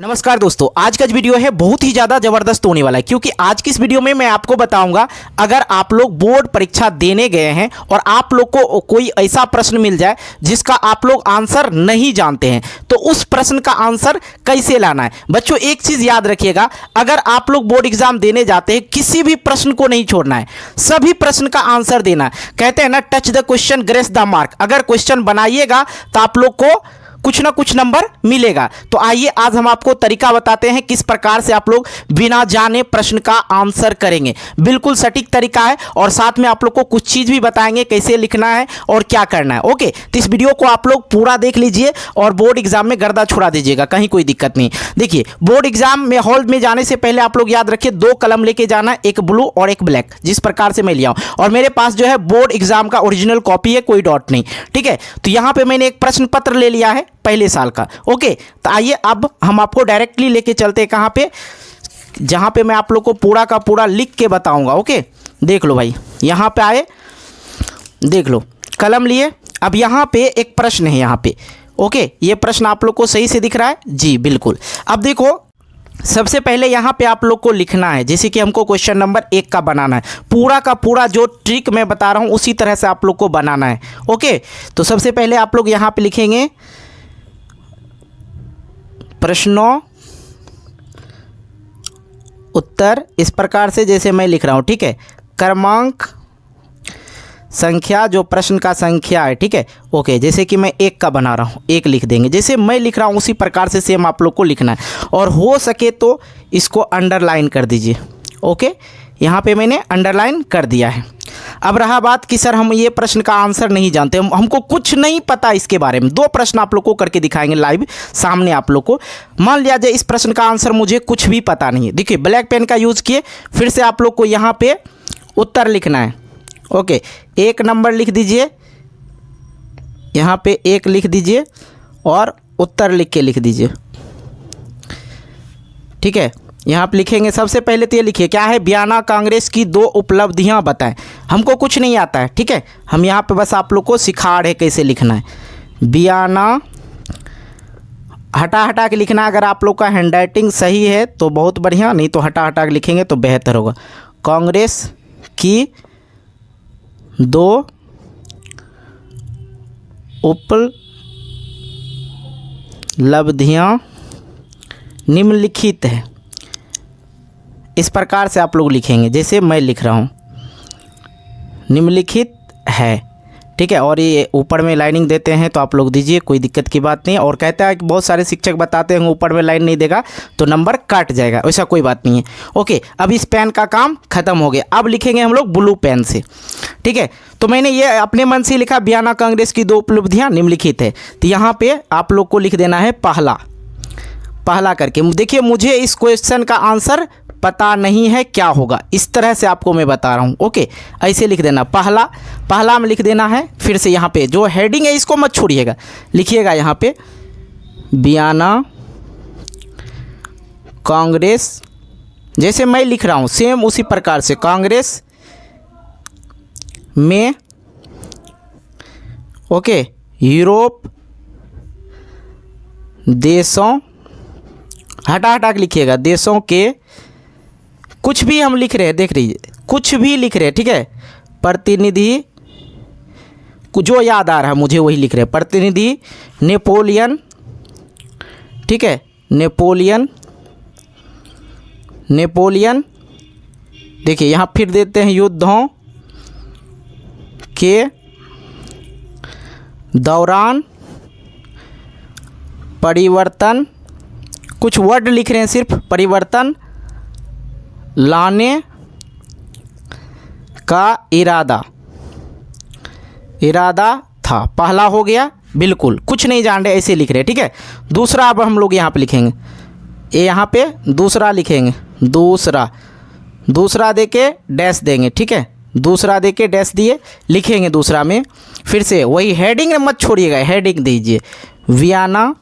नमस्कार दोस्तों, आज का जो वीडियो है बहुत ही ज़्यादा ज़बरदस्त होने वाला है क्योंकि आज की इस वीडियो में मैं आपको बताऊंगा अगर आप लोग बोर्ड परीक्षा देने गए हैं और आप लोग को कोई ऐसा प्रश्न मिल जाए जिसका आप लोग आंसर नहीं जानते हैं तो उस प्रश्न का आंसर कैसे लाना है। बच्चों एक चीज़ याद रखिएगा, अगर आप लोग बोर्ड एग्जाम देने जाते हैं किसी भी प्रश्न को नहीं छोड़ना है, सभी प्रश्न का आंसर देना है। कहते हैं ना, touch the question grace the mark. अगर क्वेश्चन बनाइएगा तो आप लोग को कुछ ना कुछ नंबर मिलेगा। तो आइए आज हम आपको तरीका बताते हैं किस प्रकार से आप लोग बिना जाने प्रश्न का आंसर करेंगे। बिल्कुल सटीक तरीका है और साथ में आप लोग को कुछ चीज़ भी बताएंगे कैसे लिखना है और क्या करना है। ओके, तो इस वीडियो को आप लोग पूरा देख लीजिए और बोर्ड एग्जाम में गर्दा छुड़ा दीजिएगा, कहीं कोई दिक्कत नहीं। देखिए, बोर्ड एग्जाम में हॉल में जाने से पहले आप लोग याद रखिए 2 कलम लेके जाना, एक ब्लू और एक ब्लैक, जिस प्रकार से मैं लिया हूँ। और मेरे पास जो है बोर्ड एग्जाम का ओरिजिनल कॉपी है, कोई डॉट नहीं, ठीक है। तो यहाँ पे मैंने एक प्रश्न पत्र ले लिया है पहले साल का। ओके, तो आइए अब हम आपको डायरेक्टली लेके चलते हैं कहाँ पे, जहाँ पे मैं आप लोग को पूरा का पूरा लिख के बताऊंगा। ओके, देख लो भाई, यहाँ पे आए, देख लो, कलम लिए। अब यहाँ पे एक प्रश्न है यहाँ पे। ओके, ये प्रश्न आप लोग को सही से दिख रहा है जी? बिल्कुल। अब देखो, सबसे पहले यहाँ पे आप लोग को लिखना है, जैसे कि हमको क्वेश्चन नंबर 1 का बनाना है। पूरा का पूरा जो ट्रिक मैं बता रहा हूँ उसी तरह से आप लोग को बनाना है। ओके, तो सबसे पहले आप लोग यहाँ पे लिखेंगे प्रश्नों उत्तर इस प्रकार से जैसे मैं लिख रहा हूँ, ठीक है। क्रमांक संख्या, जो प्रश्न का संख्या है, ठीक है। ओके, जैसे कि मैं 1 का बना रहा हूँ, 1 लिख देंगे। जैसे मैं लिख रहा हूँ उसी प्रकार से सेम आप लोग को लिखना है और हो सके तो इसको अंडरलाइन कर दीजिए। ओके, यहाँ पे मैंने अंडरलाइन कर दिया है। अब रहा बात कि सर हम ये प्रश्न का आंसर नहीं जानते, हमको कुछ नहीं पता इसके बारे में। 2 प्रश्न आप लोग को करके दिखाएंगे लाइव सामने आप लोग को। मान लिया जाए इस प्रश्न का आंसर मुझे कुछ भी पता नहीं है। देखिए, ब्लैक पेन का यूज़ किए, फिर से आप लोग को यहाँ पे उत्तर लिखना है। ओके, 1 नंबर लिख दीजिए, यहाँ पे 1 लिख दीजिए और उत्तर लिख के लिख दीजिए, ठीक है। यहाँ पे लिखेंगे, सबसे पहले तो ये लिखिए क्या है, बयाना कांग्रेस की 2 उपलब्धियाँ बताएं। हमको कुछ नहीं आता है, ठीक है। हम यहाँ पे बस आप लोग को सिखा रहे कैसे लिखना है। बयाना हटा हटा के लिखना। अगर आप लोग का हैंडराइटिंग सही है तो बहुत बढ़िया, नहीं तो हटा हटा के लिखेंगे तो बेहतर होगा। कांग्रेस की 2 उपलब्धियाँ निम्नलिखित है, इस प्रकार से आप लोग लिखेंगे जैसे मैं लिख रहा हूँ, निम्नलिखित है, ठीक है। और ये ऊपर में लाइनिंग देते हैं तो आप लोग दीजिए, कोई दिक्कत की बात नहीं। और कहता है कि बहुत सारे शिक्षक बताते हैं ऊपर में लाइन नहीं देगा तो नंबर काट जाएगा, वैसा कोई बात नहीं है। ओके, अब इस पेन का काम खत्म हो गया। अब लिखेंगे हम लोग ब्लू पेन से, ठीक है। तो मैंने ये अपने मन से लिखा, बयाना कांग्रेस की 2 उपलब्धियाँ निम्नलिखित है। तो यहाँ पे आप लोग को लिख देना है पहला करके। देखिए, मुझे इस क्वेश्चन का आंसर पता नहीं है क्या होगा, इस तरह से आपको मैं बता रहा हूँ। ओके, ऐसे लिख देना, पहला में लिख देना है। फिर से यहाँ पे जो हेडिंग है इसको मत छोड़िएगा, लिखिएगा यहाँ पे बयाना कांग्रेस, जैसे मैं लिख रहा हूँ सेम उसी प्रकार से, कांग्रेस में ओके यूरोप देशों, हटा हटा के लिखिएगा, देशों के, कुछ भी हम लिख रहे हैं, देख रही कुछ भी लिख रहे हैं, ठीक है। प्रतिनिधि, जो याद आ रहा है मुझे वही लिख रहे हैं। प्रतिनिधि नेपोलियन, ठीक है, नेपोलियन। देखिए यहाँ फिर देते हैं युद्धों के दौरान परिवर्तन, कुछ वर्ड लिख रहे हैं सिर्फ, परिवर्तन लाने का इरादा था। पहला हो गया, बिल्कुल कुछ नहीं जान रहे ऐसे लिख रहे हैं, ठीक है। दूसरा अब हम लोग यहाँ पे लिखेंगे, ये यहाँ पे दूसरा लिखेंगे, दूसरा देके डैश देंगे, ठीक है। दूसरा देके डैश दिए, लिखेंगे दूसरा में। फिर से वही हेडिंग मत छोड़िएगा, हेडिंग दीजिए, बयाना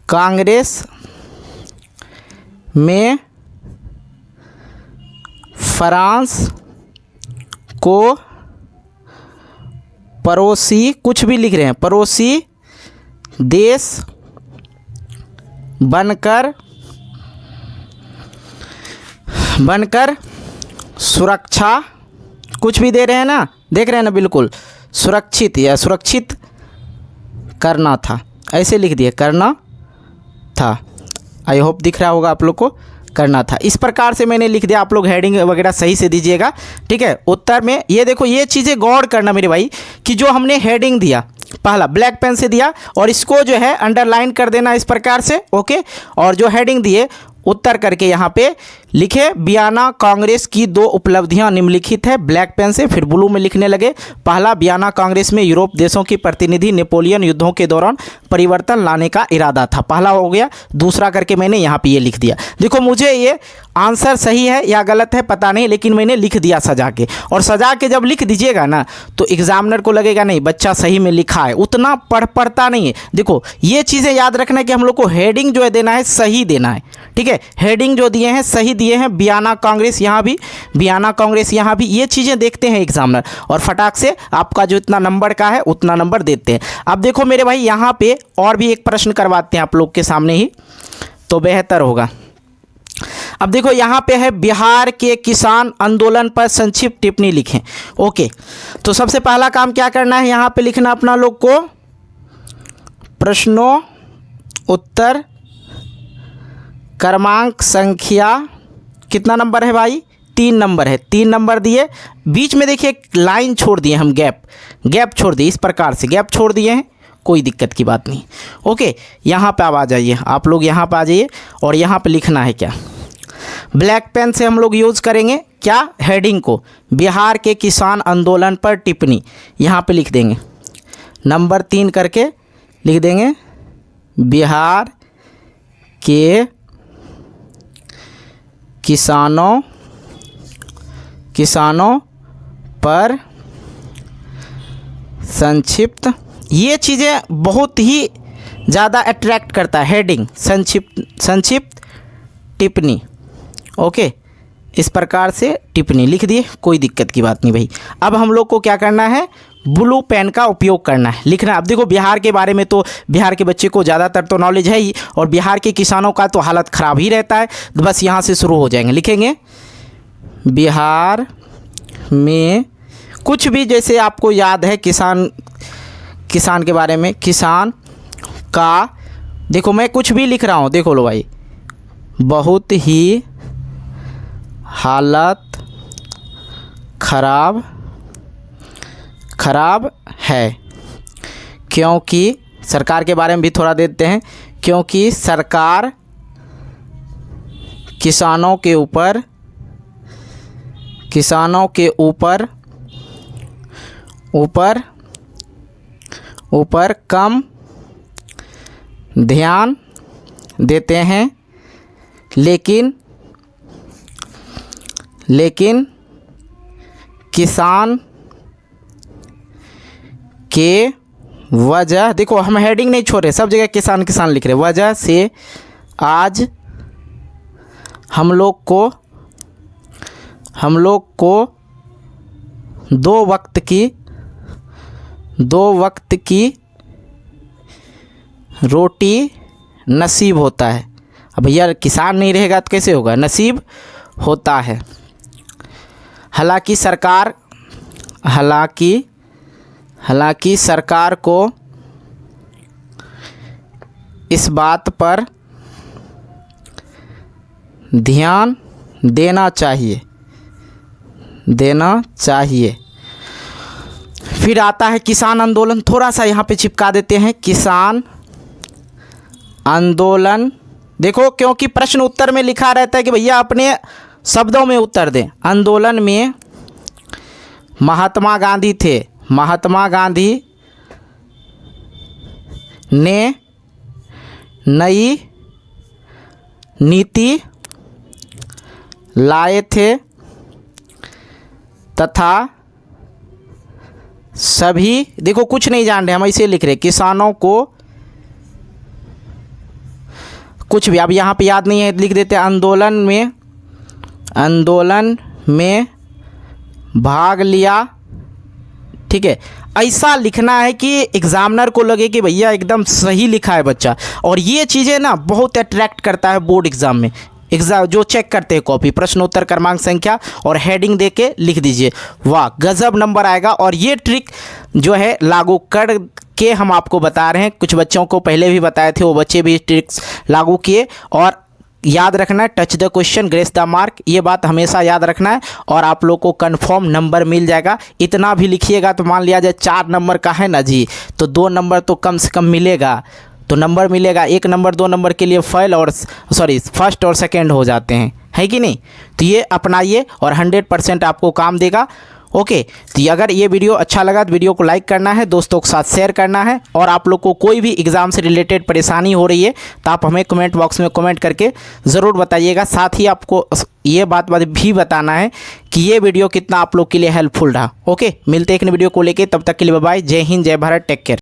कांग्रेस में फ्रांस को पड़ोसी, कुछ भी लिख रहे हैं, पड़ोसी देश बनकर सुरक्षा, कुछ भी दे रहे हैं ना, देख रहे हैं ना, बिल्कुल सुरक्षित या सुरक्षित करना था, ऐसे लिख दिए, करना था। आई होप दिख रहा होगा आप लोग को, करना था। इस प्रकार से मैंने लिख दिया, आप लोग हेडिंग वगैरह सही से दीजिएगा, ठीक है। उत्तर में ये देखो, ये चीज़ें गौर करना मेरे भाई कि जो हमने हेडिंग दिया पहला ब्लैक पेन से दिया और इसको जो है अंडरलाइन कर देना इस प्रकार से, ओके। और जो हेडिंग दिए उत्तर करके यहाँ पे लिखे, बियाना कांग्रेस की 2 उपलब्धियां निम्नलिखित है, ब्लैक पेन से, फिर ब्लू में लिखने लगे। पहला, बियाना कांग्रेस में यूरोप देशों की प्रतिनिधि नेपोलियन युद्धों के दौरान परिवर्तन लाने का इरादा था, पहला हो गया। दूसरा करके मैंने यहाँ पे ये लिख दिया। देखो मुझे ये आंसर सही है या गलत है पता नहीं, लेकिन मैंने लिख दिया सजा के। और सजा के जब लिख दीजिएगा ना तो एग्जामिनर को लगेगा नहीं बच्चा सही में लिखा है, उतना पढ़ता नहीं है। देखो ये चीज़ें याद रखना कि हम लोग को हेडिंग जो है देना है सही देना है, ठीक है। हेडिंग जो दिए हैं सही दिए हैं, बियाना कांग्रेस यहाँ भी, बियाना कांग्रेस यहाँ भी, ये चीज़ें देखते हैं एग्जामिनर और फटाक से आपका जो इतना नंबर का है उतना नंबर देते हैं। अब देखो मेरे भाई यहाँ पे और भी एक प्रश्न करवाते हैं आप लोग के सामने ही तो बेहतर होगा। अब देखो यहाँ पे है, बिहार के किसान आंदोलन पर संक्षिप्त टिप्पणी लिखें, ओके। तो सबसे पहला काम क्या करना है, यहाँ पे लिखना अपना लोग को प्रश्नों उत्तर क्रमांक संख्या, कितना नंबर है भाई, 3 नंबर है, 3 नंबर दिए। बीच में देखिए एक लाइन छोड़ दिए हम, गैप छोड़ दिए, इस प्रकार से गैप छोड़ दिए हैं, कोई दिक्कत की बात नहीं, ओके। यहाँ पे अब आ जाइए आप लोग, यहाँ पे आ जाइए और यहाँ पे लिखना है क्या, ब्लैक पेन से हम लोग यूज़ करेंगे क्या, हेडिंग को, बिहार के किसान आंदोलन पर टिप्पणी, यहाँ पे लिख देंगे, नंबर 3 करके लिख देंगे, बिहार के किसानों पर संक्षिप्त, ये चीज़ें बहुत ही ज़्यादा अट्रैक्ट करता है, हेडिंग संक्षिप्त टिप्पणी, ओके। इस प्रकार से टिप्पणी लिख दिए, कोई दिक्कत की बात नहीं भाई। अब हम लोग को क्या करना है, ब्लू पेन का उपयोग करना है, लिखना। अब देखो बिहार के बारे में तो बिहार के बच्चे को ज़्यादातर तो नॉलेज है ही, और बिहार के किसानों का तो हालत ख़राब ही रहता है, तो बस यहाँ से शुरू हो जाएंगे, लिखेंगे बिहार में कुछ भी जैसे आपको याद है किसान के बारे में, किसान का, देखो मैं कुछ भी लिख रहा हूँ, देखो लो भाई, बहुत ही हालत खराब है, क्योंकि सरकार के बारे में भी थोड़ा देते हैं, क्योंकि सरकार किसानों के ऊपर कम ध्यान देते हैं, लेकिन किसान के वजह, देखो हम हेडिंग नहीं छोड़ रहे, सब जगह किसान लिख रहे, वजह से आज हम लोग को 2 वक्त की रोटी नसीब होता है। अब भैया किसान नहीं रहेगा तो कैसे होगा, नसीब होता है। हालांकि सरकार को इस बात पर ध्यान देना चाहिए। फिर आता है किसान आंदोलन, थोड़ा सा यहाँ पे चिपका देते हैं, किसान आंदोलन, देखो क्योंकि प्रश्न उत्तर में लिखा रहता है कि भैया अपने शब्दों में उत्तर दें। आंदोलन में महात्मा गांधी थे, महात्मा गांधी ने नई नीति लाए थे तथा सभी, देखो कुछ नहीं जान रहे हम, इसे लिख रहे किसानों को कुछ भी, अब यहाँ पे याद नहीं है लिख देते, आंदोलन में भाग लिया, ठीक है। ऐसा लिखना है कि एग्जामिनर को लगे कि भैया एकदम सही लिखा है बच्चा। और ये चीज़ें ना बहुत अट्रैक्ट करता है बोर्ड एग्ज़ाम में। एग्जाम जो चेक करते हैं कॉपी, प्रश्नोत्तर क्रमांक संख्या और हेडिंग दे के लिख दीजिए, वाह गजब नंबर आएगा। और ये ट्रिक जो है लागू कर के हम आपको बता रहे हैं, कुछ बच्चों को पहले भी बताए थे, वो बच्चे भी ट्रिक्स लागू किए। और याद रखना है, touch the question grace the mark, ये बात हमेशा याद रखना है और आप लोग को कंफर्म नंबर मिल जाएगा। इतना भी लिखिएगा तो मान लिया जाए 4 नंबर का है ना जी, तो 2 नंबर तो कम से कम मिलेगा, तो नंबर मिलेगा। 1 नंबर 2 नंबर के लिए फेल और फर्स्ट और सेकंड हो जाते हैं, है कि नहीं। तो ये अपनाइए और 100% आपको काम देगा। ओके, तो अगर ये वीडियो अच्छा लगा तो वीडियो को लाइक करना है, दोस्तों के साथ शेयर करना है। और आप लोग को कोई भी एग्ज़ाम से रिलेटेड परेशानी हो रही है तो आप हमें कमेंट बॉक्स में कमेंट करके ज़रूर बताइएगा। साथ ही आपको ये बात भी बताना है कि ये वीडियो कितना आप लोग के लिए हेल्पफुल रहा। ओके, मिलते हैं एक नई वीडियो को लेके, तब तक के लिए बाय बाय, जय हिंद, जय भारत, टेक केयर।